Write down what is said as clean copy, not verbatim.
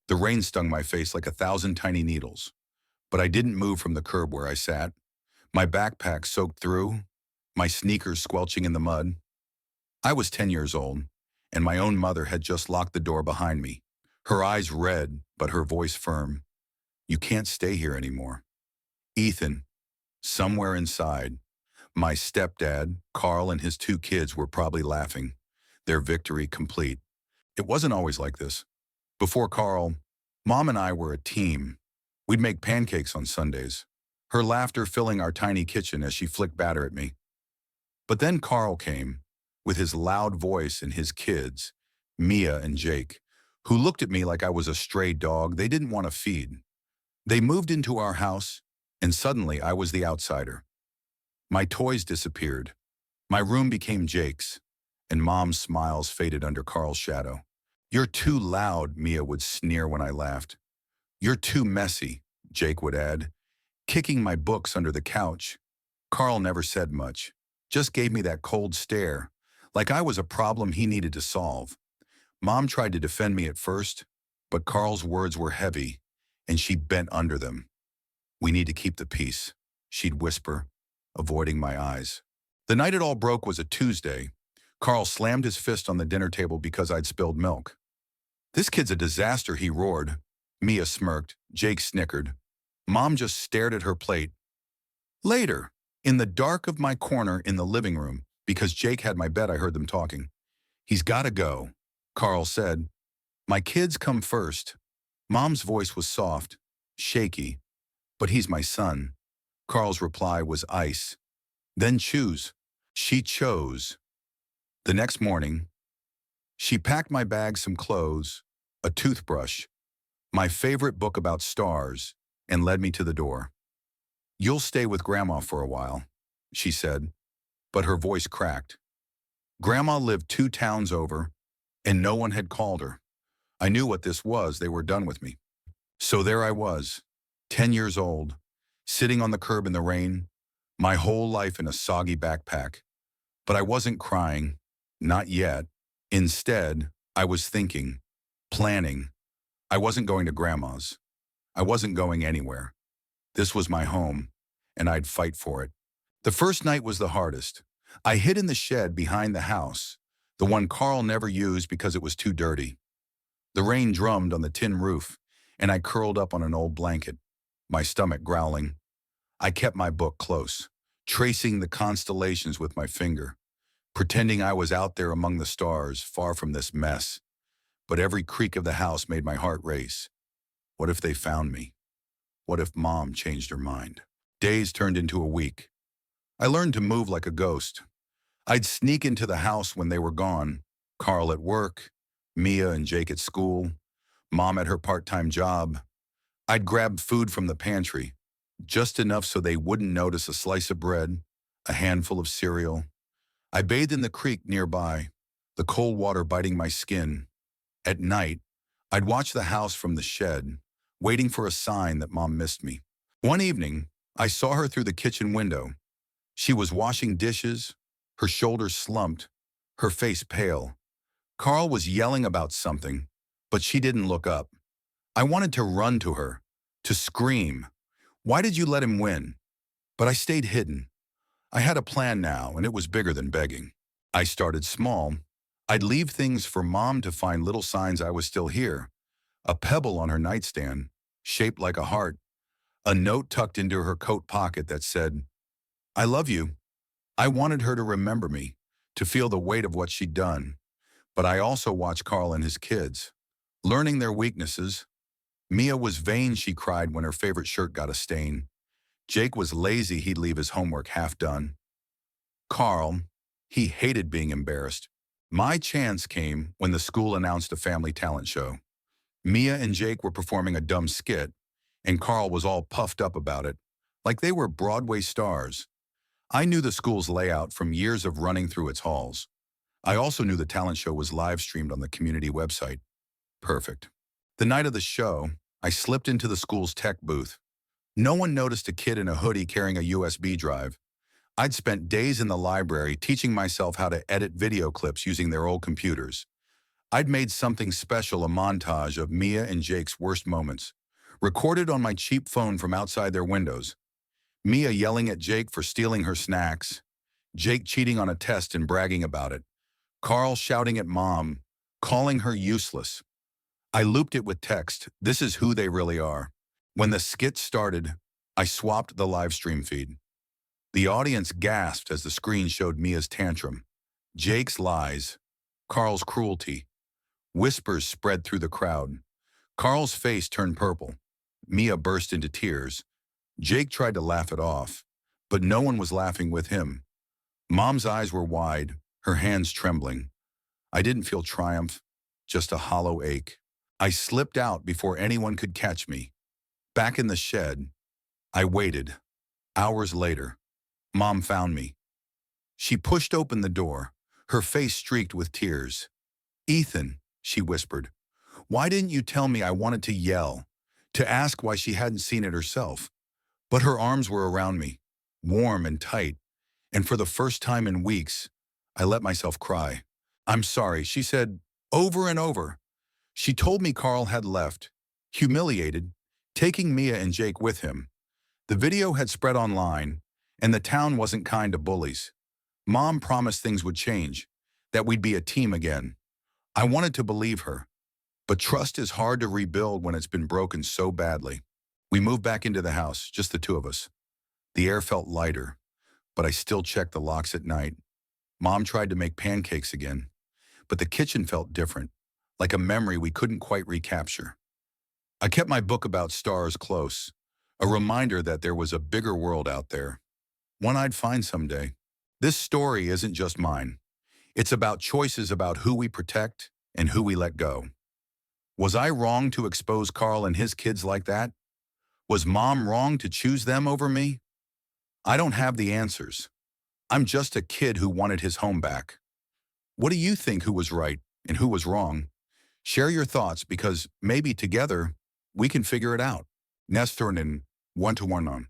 The rain stung my face like 1,000 tiny needles, but I didn't move from the curb where I sat. My backpack soaked through, my sneakers squelching in the mud. I was 10 years old, and my own mother had just locked the door behind me. Her eyes red, but her voice firm. You can't stay here anymore. Ethan, somewhere inside, my stepdad, Carl, and his two kids were probably laughing, their victory complete. It wasn't always like this. Before Carl, Mom and I were a team. We'd make pancakes on Sundays, her laughter filling our tiny kitchen as she flicked batter at me. But then Carl came, with his loud voice and his kids, Mia and Jake, who looked at me like I was a stray dog they didn't want to feed. They moved into our house, and suddenly I was the outsider. My toys disappeared. My room became Jake's, and Mom's smiles faded under Carl's shadow. You're too loud, Mia would sneer when I laughed. You're too messy, Jake would add, kicking my books under the couch. Carl never said much, just gave me that cold stare, like I was a problem he needed to solve. Mom tried to defend me at first, but Carl's words were heavy, and she bent under them. We need to keep the peace, she'd whisper, avoiding my eyes. The night it all broke was a Tuesday. Carl slammed his fist on the dinner table because I'd spilled milk. This kid's a disaster, he roared. Mia smirked. Jake snickered. Mom just stared at her plate. Later, in the dark of my corner in the living room, because Jake had my bed, I heard them talking. He's gotta go, Carl said. My kids come first. Mom's voice was soft, shaky. But he's my son. Carl's reply was ice. Then choose. She chose. The next morning, she packed my bag some clothes, a toothbrush, my favorite book about stars, and led me to the door. You'll stay with Grandma for a while, she said, but her voice cracked. Grandma lived 2 towns over, and no one had called her. I knew what this was. They were done with me. So there I was, 10 years old, sitting on the curb in the rain, my whole life in a soggy backpack. But I wasn't crying, not yet. Instead, I was thinking, planning. I wasn't going to Grandma's. I wasn't going anywhere. This was my home, and I'd fight for it. The first night was the hardest. I hid in the shed behind the house, the one Carl never used because it was too dirty. The rain drummed on the tin roof, and I curled up on an old blanket, my stomach growling. I kept my book close, tracing the constellations with my finger, pretending I was out there among the stars, far from this mess. But every creak of the house made my heart race. What if they found me? What if Mom changed her mind? Days turned into a week. I learned to move like a ghost. I'd sneak into the house when they were gone, Carl at work, Mia and Jake at school, Mom at her part-time job. I'd grab food from the pantry, just enough so they wouldn't notice, a slice of bread, a handful of cereal. I bathed in the creek nearby, the cold water biting my skin. At night, I'd watch the house from the shed, waiting for a sign that Mom missed me. One evening, I saw her through the kitchen window. She was washing dishes, her shoulders slumped, her face pale. Carl was yelling about something, but she didn't look up. I wanted to run to her, to scream. Why did you let him win? But I stayed hidden. I had a plan now, and it was bigger than begging. I started small. I'd leave things for Mom to find, little signs I was still here. A pebble on her nightstand, shaped like a heart. A note tucked into her coat pocket that said, I love you. I wanted her to remember me, to feel the weight of what she'd done. But I also watched Carl and his kids, learning their weaknesses. Mia was vain, she cried when her favorite shirt got a stain. Jake was lazy, he'd leave his homework half done. Carl, he hated being embarrassed. My chance came when the school announced a family talent show. Mia and Jake were performing a dumb skit, and Carl was all puffed up about it, like they were Broadway stars. I knew the school's layout from years of running through its halls. I also knew the talent show was live-streamed on the community website. Perfect. The night of the show, I slipped into the school's tech booth. No one noticed a kid in a hoodie carrying a USB drive. I'd spent days in the library teaching myself how to edit video clips using their old computers. I'd made something special a montage of Mia and Jake's worst moments, recorded on my cheap phone from outside their windows. Mia yelling at Jake for stealing her snacks, Jake cheating on a test and bragging about it, Carl shouting at Mom, calling her useless. I looped it with text, "This is who they really are." When the skit started, I swapped the live stream feed. The audience gasped as the screen showed Mia's tantrum, Jake's lies, Carl's cruelty. Whispers spread through the crowd. Carl's face turned purple. Mia burst into tears. Jake tried to laugh it off, but no one was laughing with him. Mom's eyes were wide, her hands trembling. I didn't feel triumph, just a hollow ache. I slipped out before anyone could catch me. Back in the shed, I waited. Hours later, Mom found me. She pushed open the door, her face streaked with tears. "Ethan," she whispered, "why didn't you tell me?" I wanted to yell, to ask why she hadn't seen it herself. But her arms were around me, warm and tight, and for the first time in weeks, I let myself cry. "I'm sorry," she said, over and over. She told me Carl had left, humiliated, taking Mia and Jake with him. The video had spread online, and the town wasn't kind to bullies. Mom promised things would change, that we'd be a team again. I wanted to believe her, but trust is hard to rebuild when it's been broken so badly. We moved back into the house, just the two of us. The air felt lighter, but I still checked the locks at night. Mom tried to make pancakes again, but the kitchen felt different, like a memory we couldn't quite recapture. I kept my book about stars close, a reminder that there was a bigger world out there, one I'd find someday. This story isn't just mine. It's about choices about who we protect and who we let go. Was I wrong to expose Carl and his kids like that? Was Mom wrong to choose them over me? I don't have the answers. I'm just a kid who wanted his home back. What do you think, who was right and who was wrong? Share your thoughts, because maybe together we can figure it out. Nestor and 1-to-1 on.